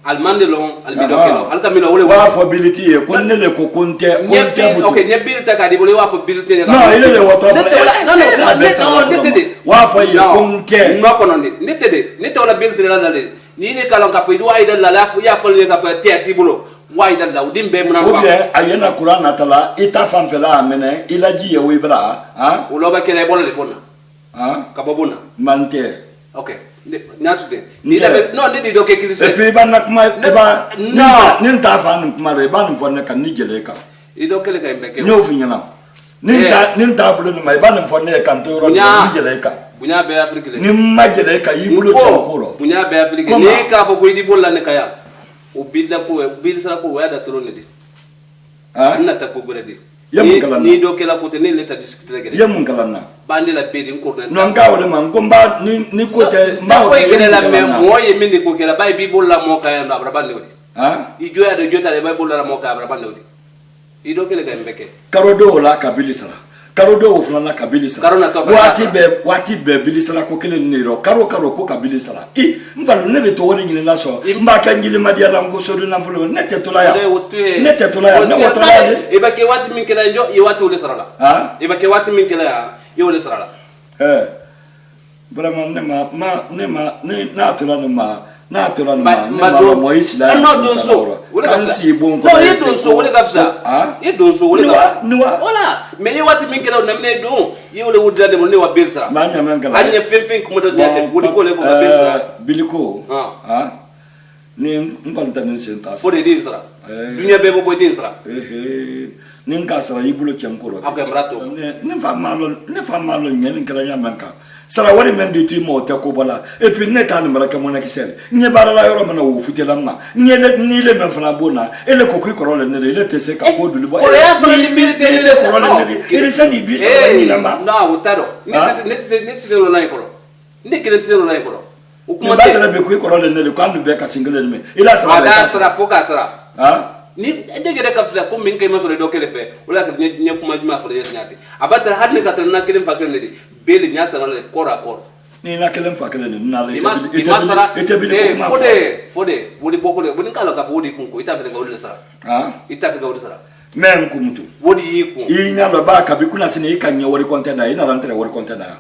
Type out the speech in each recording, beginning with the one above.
almandelo almidokelo alkamino wole wa fo biliti e ko nele ko konte okay nyebirita ka di wole wa fo biliti no ile le woto no wa fo ye konte no kono nete wala biliti la dale ni ne kalon ka fo idu aida la fu ya fo le ka fo tiati bulo waida la udim be muna ko bien ayena qur'an atala ita fam fela amene ilaji ye wibra ha uloba kele bolale bona ha ka bobuna mante okay natude ni labe no ndi do ke kilise et puis ban nak ma eba no nin ta fa nin kuma re ban fo ne kan ni jele ka ido kele ka mbeke nyo fi nyana nin ta bulu ni mai ban fo ne kan to ro ni jele ka bunya be afrique le ni ma jele ka yi bulu to ko ro bunya be afrique ni ka fo ko di bolla ne kaya o bidda ko bil sara ko wada to ne di na ta ko gure di ni do kela ko te ne leta discuter gere yamun kalanna bandi la be din ko non ka wala man ko ba ni ko te ma ko gele la me mo ye min ko kela bay bi bolla mo kaya ndo abra bandi wodi i joya de jota le bay bolla mo kaya abra bandi wodi i do kele ga mbeke karodo wala kabili sara karodo wo fulana kabili sara wati be bili sara ko kele ni ro karo ko kabili sara mfalo ne to woni ni laso mba kanjili madia la ngo sodo na fulo ne te to la ya ne woto la e ba ke wati min kela njo i wati wole sara la e ba ke wati min kela ya i wole sara la vraiment ne na to la no na to la ma mo isla no don so kan si bon ko no ye don so wole gafsa ye don so wole ga wala mais ye wati min kela na me don ye wole wudda de mo ne wa bil sara ma nya men kala anya fen ko mo do nyate wodi ko le ko bil sara biliko ni ngolta ni senta fo de din sara dunya be bo din sara ni ka sara yibulo kem ko ro agamrato ne fa malo nyen kala nya manka sara wari men di ti mo te ko bala et puis ne tan mara ka mona kisel nye bara la yoro mana wo futela ma nye ni le men fana bona ele ko ko ro le ne le te se ka ko dulu bo o ya fana ni milite le ko ro le ele se ni bi sara ni na ma na utaro ne lo na ko ne kile te lo na ko o kuma te la be ko ro le ne ko andu be ka single me ila sara foka sara ni degere ka fla ko min kay masole do kele fe wala ka nye kuma juma fa yer nyati abata had ne ka tan na kelen fa kelen di bele nya sara le kora kor ni na kelen fa kelen na le ite bi ko ma fode wodi boko le wodi kala ka fodi kun ko ita be ga wodi sara ita be ga wodi sara men ko mutu wodi yi ko yi nya lo ba ka bi kuna sine yi kan nya wodi container ina ran tere wodi container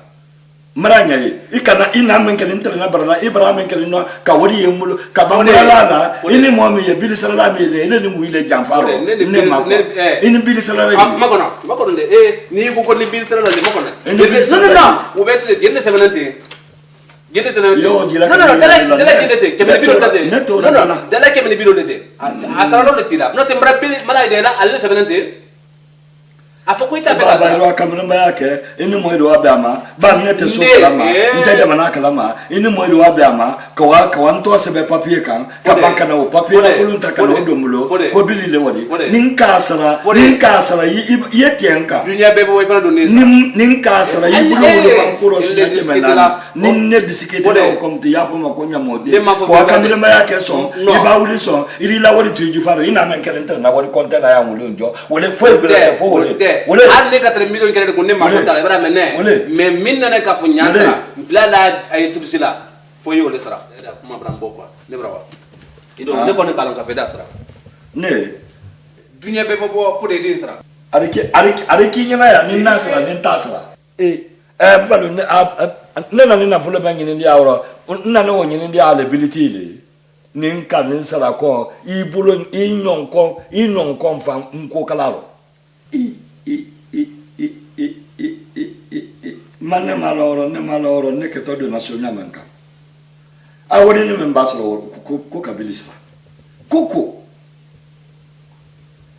maranya yi ikana ina men kelen tere na barala ibrahim kelen no ka wodi yemulu ka ba la ini mo mi ye bil sala mi le ne mu ile jamfaro ne ma ko ini bil sala makono de ni ko ni bil sala le makono no o beti genne semenante yo jila no dala gennete kemene bilo tate no dala kemene bilo lete asara lo le tira no te mara de la alle semenante afoko ita ba ba ro kamera ma yake ini mo ro abama ba ne te so kalama nte de mana kalama ini mo ro abama ka wanto se be papier kan ka banka na o papier na kulunta kan o domulo ko bili le wodi nin ka sara ye tienka dunya be bo fana do nin ka sara yi bulu wolo ban ko ro sina te menana nin ne disikete o kom te ya fo ma ko nya modi ko kamera ma yake so iba wuli so iri la wodi tuju faro ina men kelenta na wodi konta na ya mulo njo wole fo be fo wole alle 4 millions kere ko ne ma ko tala bara menne mais minna ne ka fu nyansara blala ay tudusila fo yo le sara kuma bram bokwa ne brawa ido ne ko ne kalon ka feda sara ne dunya be bobo fu de din sara ariki nyina ya ni nasara ni tasara falu ne na ni na fulo bangi ni awro na no nyi ni ability le ni nka ni sara ko ibulo inyon fa nko kalaro ne maloro ne ke todo national manka awori ni membasro ko kabilisla koko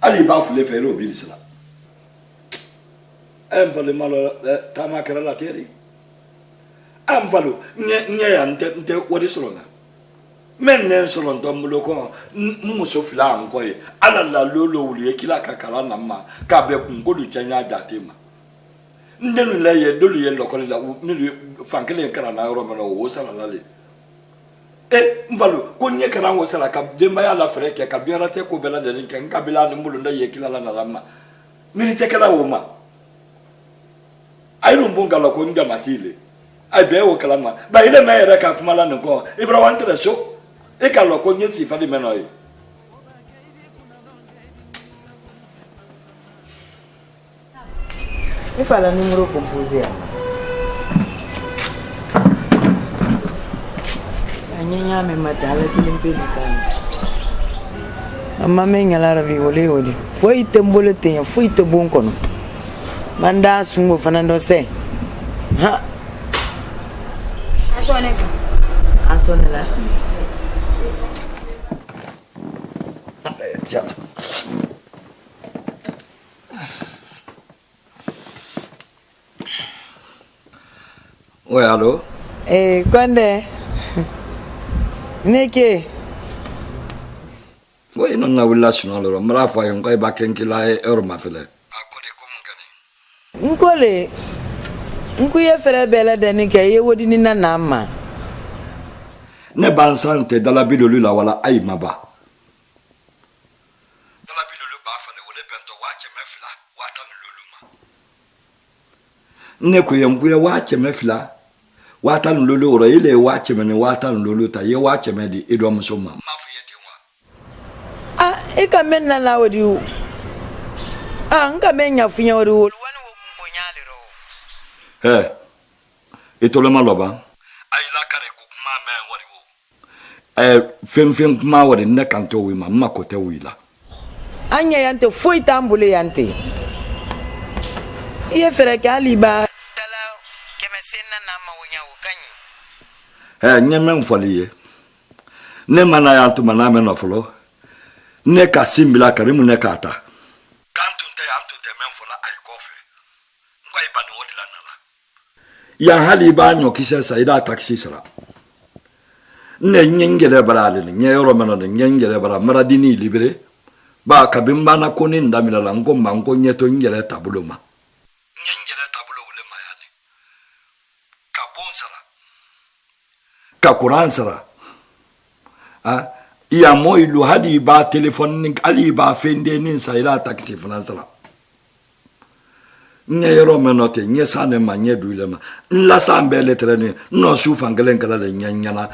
ali ba fule fere obilisla vale malo tama kera la teri valo nye ya nte wodi sorola men ne soro ndombulo ko muso fila ankoye ala la lolo wuli kila kakala na ma ka be kungolu chanya datima ndenu la ye dolu ye lokole la ni fankele kara na ro mena wo sala lale mvalo ko nye kara wo sala ka demba ya la freke ka biara te ko bela de linken ka bila mbulu nda ye kila la na lama milite kala wo ma ayro mbonga la ko nda matile ay be wo kala ma ba ile me era ka kuma la nko ibra wan treso e ka lo ko nye si fadi meno yi mi fa la numero composé anyanya me matala kilimpe nikani amma me ngala rabi wole foi tembole tenya foi te bon kono manda sungo fanando se ha asone la tiens ouais allô Konde Neke oui non na willa sino loro mara fa yon kai ba kenkila euro ma fele akode ko mun gane nkole nkuye fere bele de ni ke ye wodi ni na ma ne ban sante dala bidolu la wala ay maba dala bidolu ba fa ne wole bento wache mefla watan luluma ne ko yam kuya wache mefla watan lulu ro ile wache mene watan lulu ta ye wache me di edo musoma mafu yete wa e ka men na la wodi nka men nya funya wodi woni wo mbonyale ro itolo maloba ay la kare ku kuma me wodi wo fem kuma wodi ne kanto wi ma makote wi la anya yante foi tambule yante ye fere ka liba dala kemesena na ma wonya wo kanyi nyeme mfoliye ne mana ya ntuma na me no folo ne ka simbila karimu ne kata kantunte ya ntute me mfola ay kofe ngwa ibani wodi la nala ya hali ba nyokise saida taxi sara ne nyengele barale ne nyero meno ne nyengele bara maradini libere ba kabimba na koni ndamila la ngomba ngo nyeto ngele tabuloma nyengele tabulo wule mayane ka bon sara ka Quran sara iya moilu hadi ba telephone ali ba fende nin saira taxi finansala nyero menote nyesane ma nyedulema nla sambele treni no sufa ngelen kala le nyanyana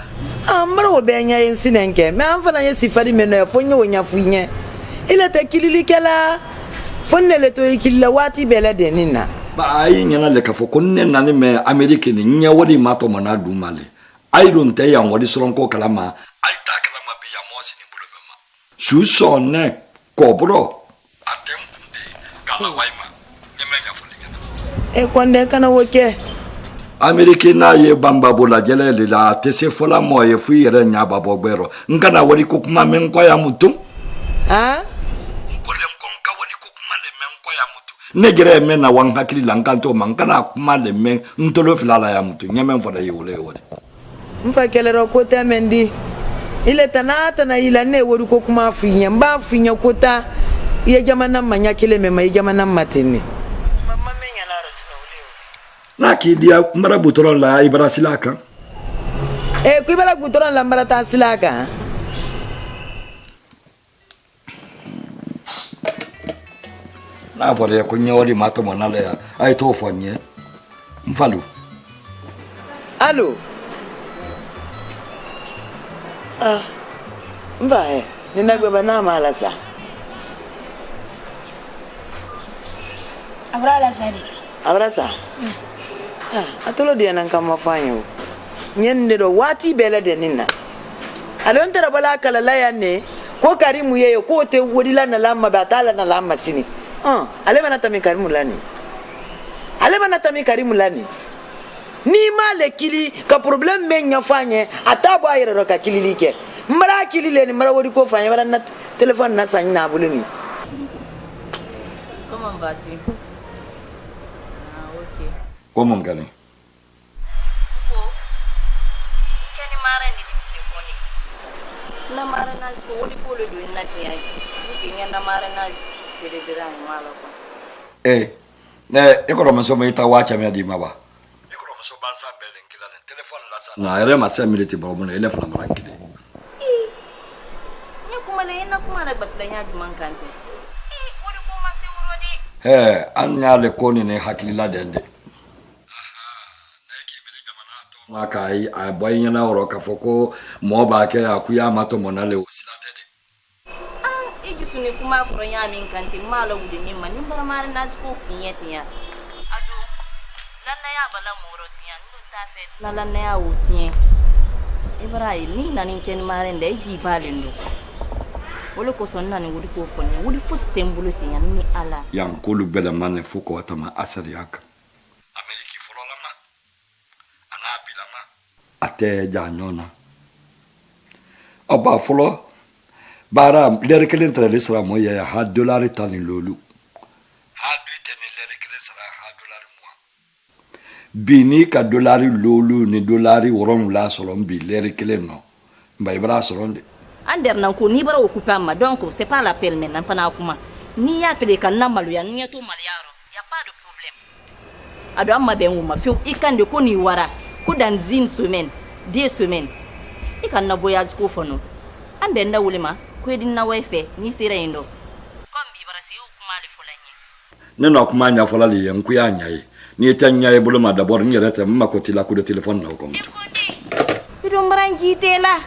amra wo be nya insinenke me amfana ye sifari meno fonye wonya fuinye ile te kilili kala fonne le to kilila wati bele de nina ba ayi nyana le kafo kunne nani me america ni nya wodi mato mana du male ai don te ya wodi soronko kala ma ai ta kala ma be ya mosi ni bulu ma su sonne kobro atem kunde kala waima nyemenya fulinga konde kana woke america na ye bamba bola jele le la tese fola mo ye fu yere nya babo gbero ngana wodi ko kuma men ko ya mutum kolem kon ka wodi ko kuma le men ko ya mutu ne gere men na wan hakili lankanto man kana kuma le men ntolo filala ya mutu nyemen foda yewole wodi mfa kelero ko temendi ile tanata na ila ne wodi ko kuma finya mba finya kota ye jamana manya kile mema ye jamana matini mama menya la rasina uleo na ki dia mara butoro la ibara silaka ku ibara butoro la mara ta silaka na bore ko nyori mato monale ya ai to fonye mfalu allo mbae nina gba na mala sa abrasa atolo dia nan kam mafanyo nyende do wati bele de nina alon tara bala kala laya ne ko karimu yeyo ko te wodila na lamma batala na lamma sini ale bana tami karimu lani ni ma le kili ka problem men nya fanye atabo ayre ro ka kili like mara kili le ni mara wodi ko fanye mara na telephone na sanya buluni comment vas-tu ok comment gani ko kani mara ni dimse koni na mara na ko wodi ko le do na tiya ki ngenda mara na celebrer mala ko ko romaso me ta wacha me di maba ko romaso bansa bele ngila na telephone la sa na ere ma 5 minutes ba mo na ile fana mara kile nya kuma le na kuma na basla nya du mankante wodi ko ma se woro de an nya le koni ne hakilila dende na ki bele jamana to maka a boy nyana oro ka foko mo ba ke akuya mato monale osilatede ijusuni kuma kuro yamin kanti malo wudi nimma nimbara mare nasko finyetiya ado lanna ya bala moro tiya ndun ta fe na lanna ya wutiye ibrahim ni nanin ken mare ndai ji balendo wolo ko sonna ni wudi ko fonni wudi fustembulu tiya ni ala yankulu bela mane fuko atama asari yaka ameriki fololama ana bilama ate janyona oba folo bara lere kelen tra lesra moya ya ha dollar tani lolu ha be tani lere kelen sra ha dollar mo bini ka dollar lolu ni dollar woron la solon bi lere kelen no mbay bra solon de ander nan ko ni bara occuper amma donc c'est pas l'appel maintenant fana kuma ni ya fele kan na malu ya ni to mal yaro ya pas de problème ado amma ben wuma fi ikande ko ni wara ko dans une semaine 2 semaines ikan na voyage ko fono ambe na wulima ko edin na wifi ni sira indo kombi bara si kuma le fulanye ne no kuma nya folali yan ku ya nyai ni tanya e buluma d'abord ni rete makoti la coup de téléphone na ko mtu bido maranji tela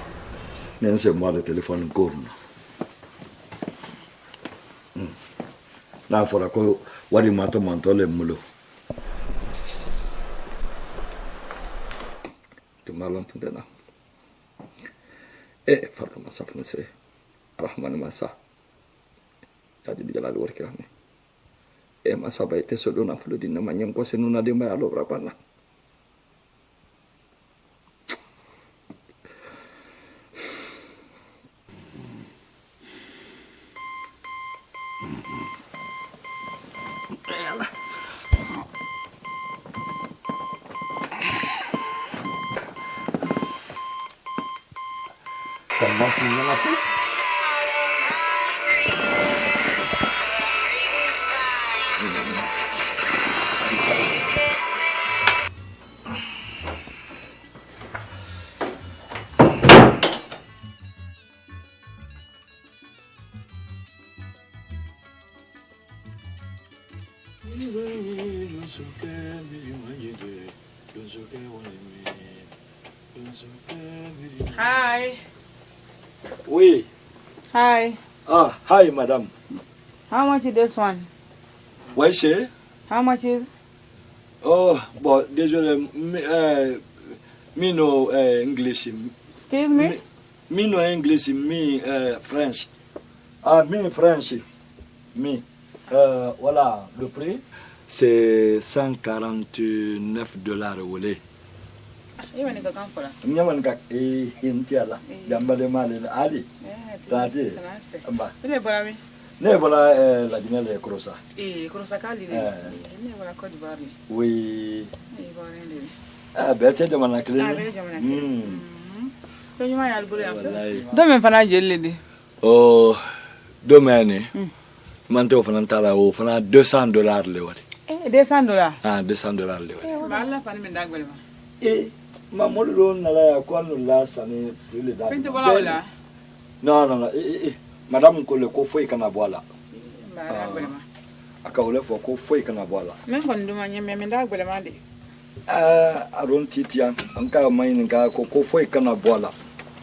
ne se mo le téléphone gorno na fora ko wadi mato montole mulo to malon tundena farko masaf nasre rahman masa jadi bijalal workirane masa baite so dona fuludi na manyam ko senuna de may alo rapana masih ngafu Hi. Oui. Hi. Ah, hi, madam. How much is this one? What say? How much is? Oh, but désolé, me no English. Excuse me? Me no English, me French. Ah, me French. Me. Voilà, le prix, c'est $149 au lait. Iwan ka kampala. Nyaman ka intiala. Jambale male ali. Tati. Amba. Ne bolami. Ne bola la dinale krosa. Krosa kali ne. Ne bola Côte d'Ivoire. Oui. Ivoire. Ah, bete jamana kile. Ah, bete jamana kile. Ko nyuma ya albulu ya. Dome fana jelle di. Oh, domaine. Manto fana tala o fana $200 le wadi. $200. Ah, $200 le wadi. Ma Allah fani men dagbele ma. Ma molo na la ko no la sane le da. Finte bola wala. Non, madame ko le ko foi kana bola. Ma dagbele ma. Aka wole fo ko foi kana bola. Men kon duma nyeme men dagbele ma de. Aron titian anka mayin ka ko foi kana bola.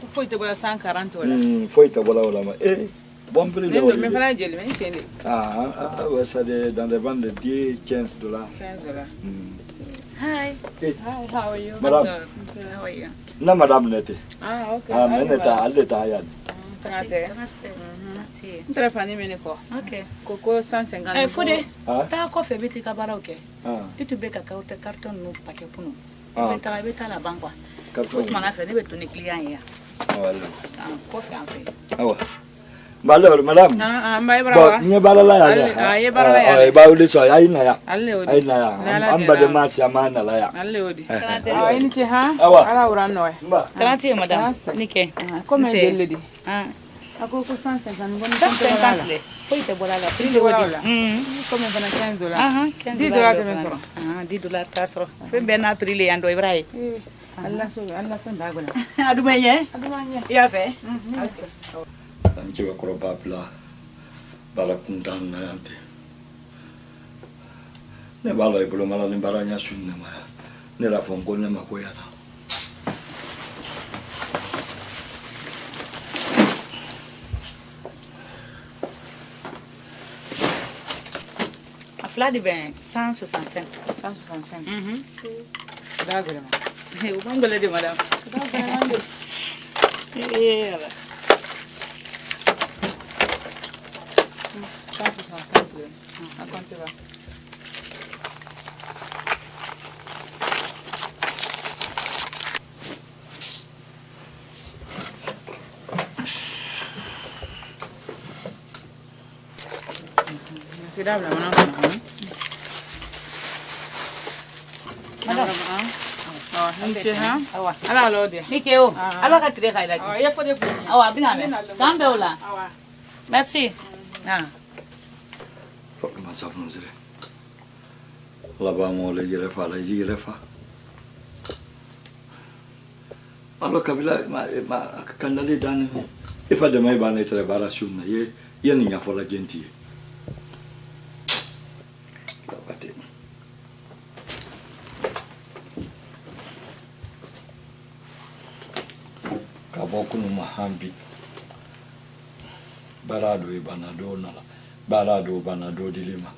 Ko foi te bola 140 wala. Foi te bola wala ma. Bon prix de wala. Men fana jelle men tiende. Ouais, ça dans des bandes de $10, $15. $15. Hi. Hey. Hi, how are you? Madam. How are you? Na madam nete. Okay. Meneta aleta ya. Tangate. Telefoni mene ko. Okay. Koko 150. Fude. Ta ko fe biti ka bara oke. Itu be ka ka uta carton no paquet puno. Be ta be ta la banque. Carton. Mana fe ne be to ni client ya. Wala. Ko fe en fe. Awa. Malo madam. Mbay brawa. Nye balala ya. Ye balala ya. Ba uli so ay na ya. Alle odi. Ay na ya. Amba de mas ya mana la ya. Alle odi. Ini ci ha? Awa. Ala uran noy. Tanati madam. Nike. Comme delle di. Ako ko 150 ngoni 150 le. Foi te bola la. Prix de wala. Comme fana $15. $10 de mesoro. $10 tasro. Fe bena prix le ando ibrahim. Allah so Allah tan dagola. Adumanye. Ya fe. Anche wa koroba bla bala kuntan na ante ne balo e bolo mala ne baranya sunna ma ne la fongo ne makoya ta fila de bɛn 165. 165. Da gɛlɛma. O b'an gɛlɛ de madame. Da gɛlɛma de. Ala. 165. A compter va. C'est d'abord madame. Awa. Ala lo de. Ikeo. Ala ka tire khaila. Awa, ya ko de fu. Awa bina me. Gambe ola. Awa. Merci. Ah. Fuck myself no zere. La ba mo le yele fa la yele fa. Alo kabila ma kanale dan e fa de mai ba na tere bara shumna ye ni nya fola genti. Kabokunu mahambi barado e banado nala barado banado dilema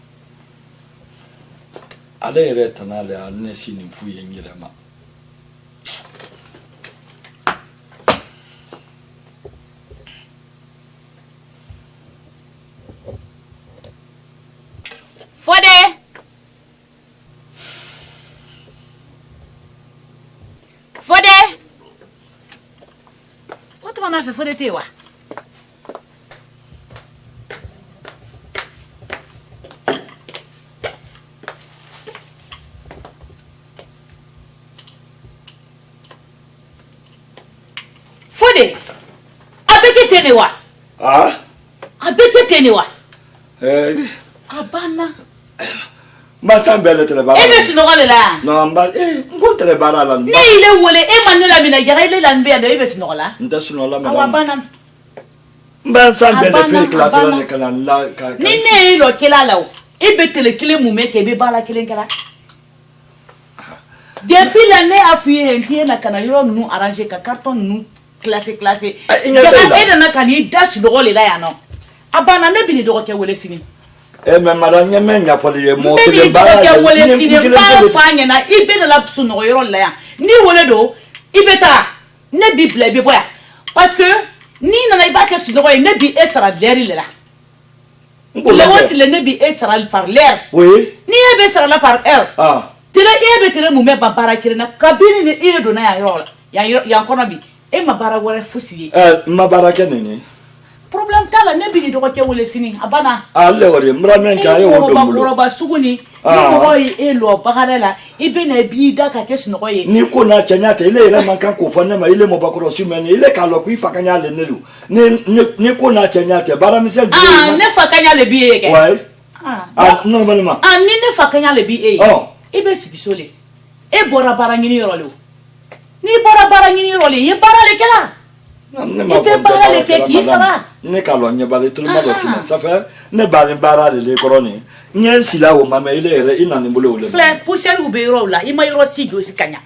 ale ere tanale anesi ni mfu yenyirema Fode tewa. Fode. Abeke tenewa. Ah? Abeke tenewa. Abana. Masa mbele tere bara. Ebe sinogale la. No mba ngon tere bara la. Ne ile wole e manela mina jaga ile la mbe ande ebe sinogola. Nta sinola me. Abana. Mba sa mbele fe classe la ne kana la ka. Ni ne ilo kila lawo. Ebe tele kile mume ke be bala kile kala. Depuis l'année a fui qui na kana yoro nu arranger ka carton nu classé. Jaga ede na kan yi dash dogole la ya no. Abana ne bini dogo ke wole sini. Mais madame nyamenya foli ye mo tele bara ke wole sini ba fanya na ibe na la suno yoro la ya. Ni wole do ibeta ne bi ble bi boya. Parce que ni na iba ke suno ne bi esra leri la. Le wot le ne bi esra par l'air. Oui. Ni ebe esra la par air. Ah. Tele ebe tere mu me babara kirena kabini ni ile do na ya yoro. Ya kono bi e mabara wore fusi. Mabara kenene. Problem tala ne bi ni dogo ke wole sini abana. Alle wore mramen ka ye wodo mulo. Ba suguni. Ni ko e lo bagara la ibe na bi da ka ke sino ye. Ni ko na chanya te ile ile man kan ko fanya ma ile mo bakoro sumene ile ka lo ku ifakanya le nelu. Ni ko na chanya te bara mi se bi. Ne fakanya le bi ye ke. Ouais. Normalement. Ni ne fakanya le bi ye. Oh. Ibe sibisole. E bora bara ngini yoro le. Ni bora bara ngini yoro le, ye bara le kala. Ne bara le ke ki sara. Ne ka lo nye bale tout le monde aussi ça fait ne bara le koroni. Nye sila o mama ile ere ina ni bolo ole. Fle poussière u be yoro la, ima yoro si go si kanya.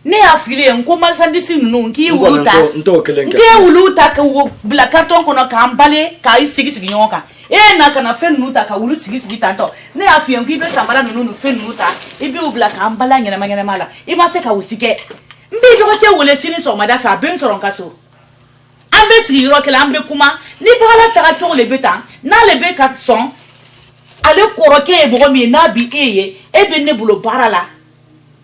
Ne afile nko marchandise nunu nki wuluta. Nto kelenke. Nki wuluta ka bla carton kono ka ambale ka isigi nyoka. Na kana fe nuta ka wulu sigi tanto. Ne afie nki be samara nunu fe nuta. Ibi u bla ka ambala nyana mala. Ima se ka usike. Mbi dogo te wole sini so madafa ben so ronkaso. Ambe siro ke la ambe kuma ni bala taga to le beta na le be ka son ale koroke e bo mi na bi eye e be ne bulo barala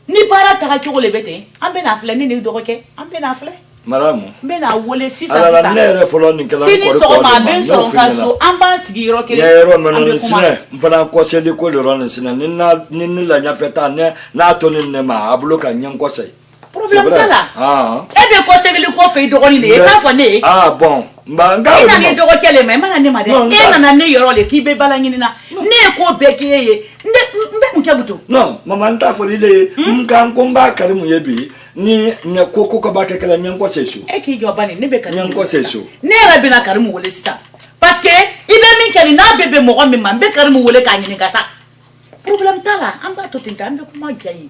ni bara taga to le bete ambe na fle ni dogo ke ambe na fle maramu mbe na wole sisa ala ne re folo ni kala sini so ma ben so ronkaso amba siro ke le ro meno sine mfana ko se le ko le ron sine ni la nya feta ne na to ni ne ma abulo ka nyam ko se problème tala ebe ko segeli ko fe dogoni le ka fo ne bon mba nga ina ni dogo kele me mana ne ma de na ne yoro le ki be bala nyini na ne ko be ki ye mbe mkebuto non mama nta fo le nka nkomba karimu yebi ni ne ko ba kekele nyen ko sesu e ki jo bani ne be kan nyen ko sesu ne ra be na karimu wole sita parce que ibe min kele na bebe mo ko mi ma be karimu wole ka nyini ka sa problème tala amba to tinta ambe kuma jayi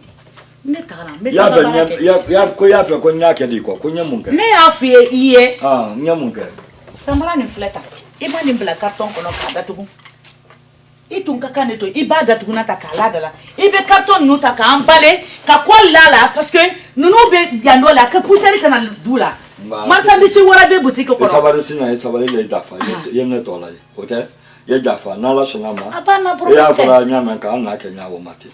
ne tagala me ya ko ya fe ko nyake di ko nyamunke ne afie iye nyamunke samara ni fleta iba ni bla carton kono ka datugu Itu kaka neto ibada tuguna ta kala dala ibe carton nu ta ka ambale ka kolla la parce que nunu be yando la ka pousser kana dula marchandise wara be boutique ko sabari sina sabari le dafa yenne to la hotel ye dafa na la sonama abana problème ya fara nyama ka na kenya wo mate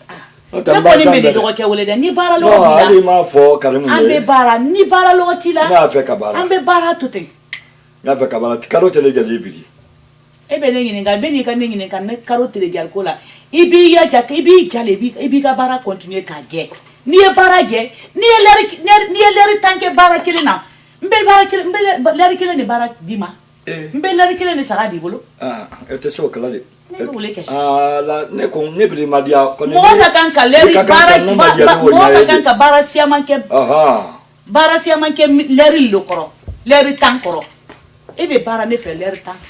ko ni me di ko ke wole de ni bara lo no ali ma fo karimu ye ambe bara ni bara lo tila na fe ka bara ambe bara tutin na fe ka bara tikaro tele jali biri ebe ne ngini ngal be ni kan ngini kan ne karo tele jal ko la ibi ya ja ibi jale ibi ka bara continuer ka je ni e bara je ni e leri tanke bara kilina mbe bara kilina mbe leri kilina ni bara dima mbe leri kilina ni sara di bolo ete so kala de la ne ko ne bi madia ko ne mo ta kan ka leri bara mo ta kan ka bara siamanke bara siamanke leri lokoro leri tankoro ebe bara ne fe leri tank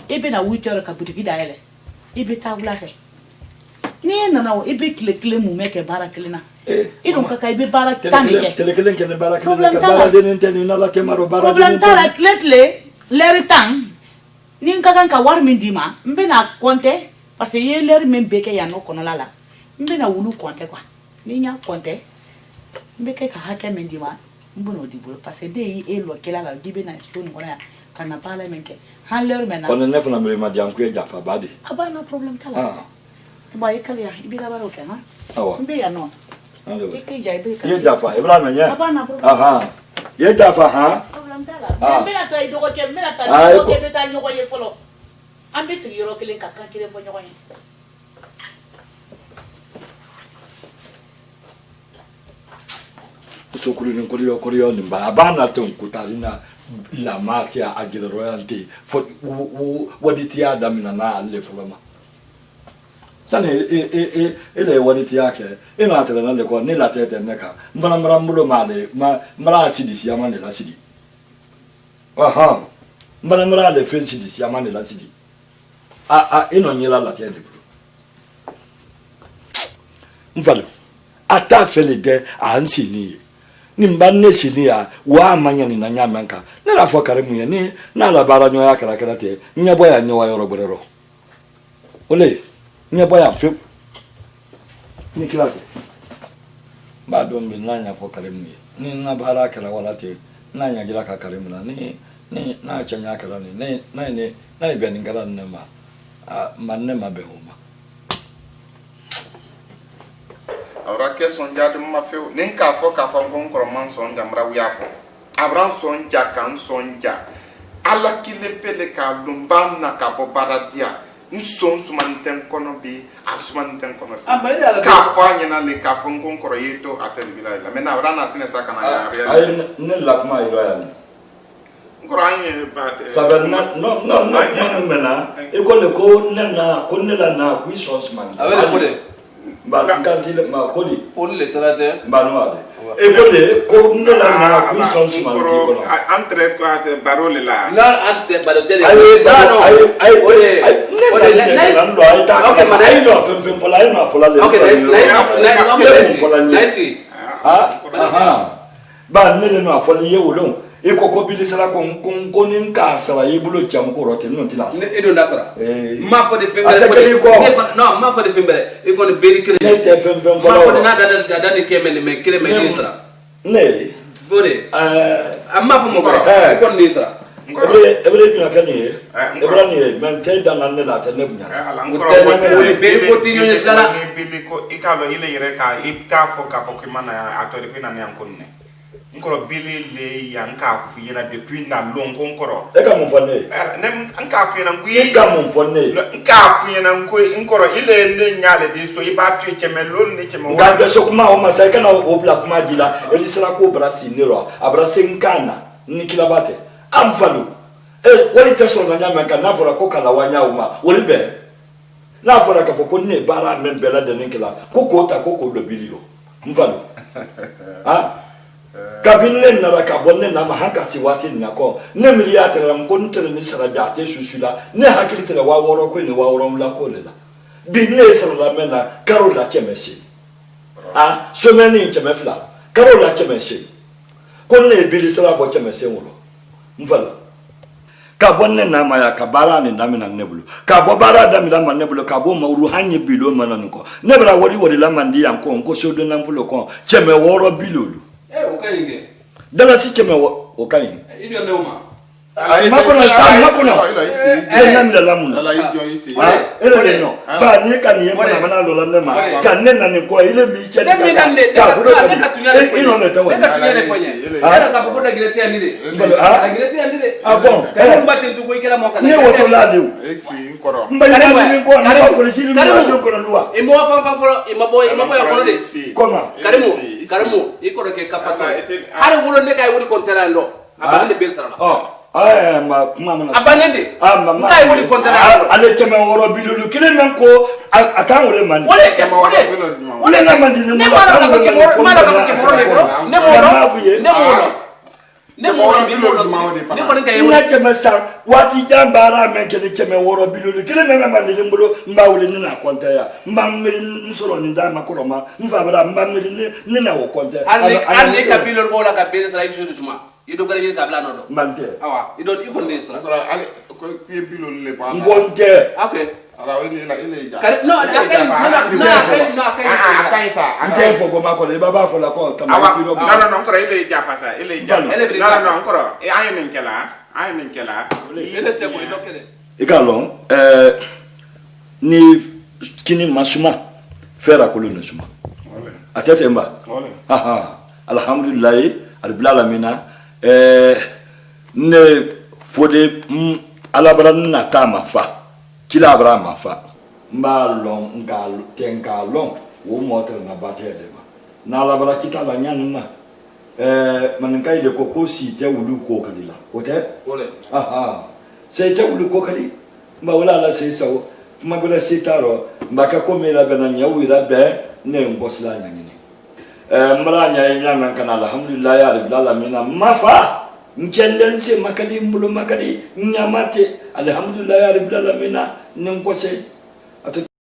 ebe na 8h ka butiki da ele ebe ta wula fe ni na na ebe kle mu meke bara klina idon ka ebe bara tanike kle ke bara klina ka bara de nten na la temaro bara de problem tala kle leri tank ni ka kan ka war min dima mbe na konte parce que ye leri men beke ya no kono la mbe na wulu konte kwa ni nya konte mbe ke ka hake men dima mbono di bolo parce que de yi e lo kela la dibe na so ngona ya kana pala menke haller mena on ne fana me madiam ku ja fa badi abana problem tala ba ikali ya ibiga baro kana mbe ya no ke ja ibe ka ye ja fa ibrahim ya abana problem ye ja fa ha problem tala mbe na tay do ko ke mbe na tay do ke beta nyoko ye folo ambe sigiro kelen ka kan kire fo nyoko ye so kulin korio ni ba abana te nkutarina la matia agile royalty for waditi adamina na alle fulama sane ele waditi yake ina atela na le ko ni la tete neka mbara mbulo male mara asidi si amane la sidi mbara le fensi di si amane la sidi ino nyela la tete mfalo ata fele de ansini ni mbanne sinia wa manya ni na nyamanka na la fo kare muye ni na la bara nyo ya kara kara te nya boya nyo wa yoro borero ole nya boya fi ni kila ko ba do mi na nya fo kare muye ni na bara kara wala te na nya gira ka kare muna ni na cha nya kara ni na be ni kara ne ma manne ma be huma Ora que sonja de ma feu nin ka fo ngon kroman sonja mra wiya fo abran sonja kan sonja ala kile pele ka lumban na ka bo baradia nson sumanten kono bi asumanten kono sa ka fa nyana le ka fo ngon kro yeto atel bila la mena ora na sine saka na ya ay ne la kuma iro ya ni ngoranye bate saberna no mena e ko le ko na ko ne la na ku sonsman avele fode ba kantile ma kodi fode le trate ba no ade e kode ko ne la na ku sonsman ti ko entre quoi de barole la ante balodele ay ode nice okay man ay no fem fola ay no fola le okay nice ba ne le no afola ye wolon e ko bilisala ko nin ka sala ye bulo jam ko rote non tilas e do ndasara ma fo de fembere no ma fo de fembere e ko ne beri kire ne te fem ko ma fo de na da ne kemele me kire me ni sara ne fode amma fo mo ko e ko ni sara ebre bi akani ebra ni men te dan nan la te ne bunya beri ko tinyo ni sala ni bili ko ikalo ile yere ka ika fo ka fo kimana atori ko na ne amkonne nkoro bili le ya nka fu yena depuis na longo nkoro e ka mon fonne ne nka fu yena nkuyi e ka mon fonne nka fu yena nkuyi nkoro ile ne nyale de so iba tu chemelo ne chemo nga de so kuma o masai kana o bla kuma dila e lisala ko brasi nero abrase nkana nikila bate amfalu wali teso na nyama ka na fora ko kala wanya uma wali be na fora ka fo ko ne bara men bela de nikila ko ta ko do bilio mfalu kabinne na ka bonne na mahanka siwati na ko ne miliyata ram ko ntere ni sara date susula ne hakilite la waworo ko ni waworo mla ko le la binne sara la mena karo la chemesi someni chemefla karo la chemesi ko ne bili sara bo chemesi wolo mfala ka bonne na ma ya ka bara ni na mi na nebulu ka bo bara da mi la ma nebulu ka bo ma uru hanye bilo ma na nko nebra wori la mandi ya nko so do na mfulo ko cheme woro bilulu o kan yinge dala si cheme o kan yin idio neuma makona sa makona nan da lamun ele no ba ni kan ni ma na lo la ma kan ne na ni ko ile mi che ka ka tunya le ino ne tawo ka tunya le fonya era ka fokoda girete andire girete andire bon ka mba tintu ko ikela mo kana ni woto la de nkoro mba ya ni ko na ko ni sili ni ko na luwa imbo fa imbo ya kono de koma karimu ikoro ke kapato ara wulo ne kay wuri kontera ndo abande bel sara ma kuma mana abanende ngai woni kontara ale cheme woro bilulu kile men ko atan wole man wole na man ni ne mala ka ke mala ka ke ne molo ne ko ngai woni cheme sa wati jambara men ke cheme woro bilulu kile men man ni mbolo mbawle ni na kontaya mbamiri nsoro ni ndama ko ma mva bara mbamiri ni na wo kontaya ale ka bilulu bola ka bele sala isu suma ido gare ke kabla no do mante awa ido ikonde sala ale ko pie bilolu le ba ngonte okay ala ile ja no akai sa ante fo go makole baba fo la ko tamati ro no nkoro ile ja fasa ile ja no nkoro ayi min kela ile te ko ido kele ikalon ni kini masuma fera ko lu suma atete mba alhamdulillah albilamina ne fode alabara na tama fa kila abra ma fa mba long ngal tenka long wo motor na batede ba na alabara kita la nyan na man kai le ko si te wulu ko kalila ote se te wulu ko kali mba wala la se sawo mba bela sitaro mba ka ko mera bana nyawira be ne ngosla nyani mara nya kana alhamdulillah ya rabbil alamin mafa nkendense makali mbulo makali nyamate alhamdulillah ya rabbil alamin ninkose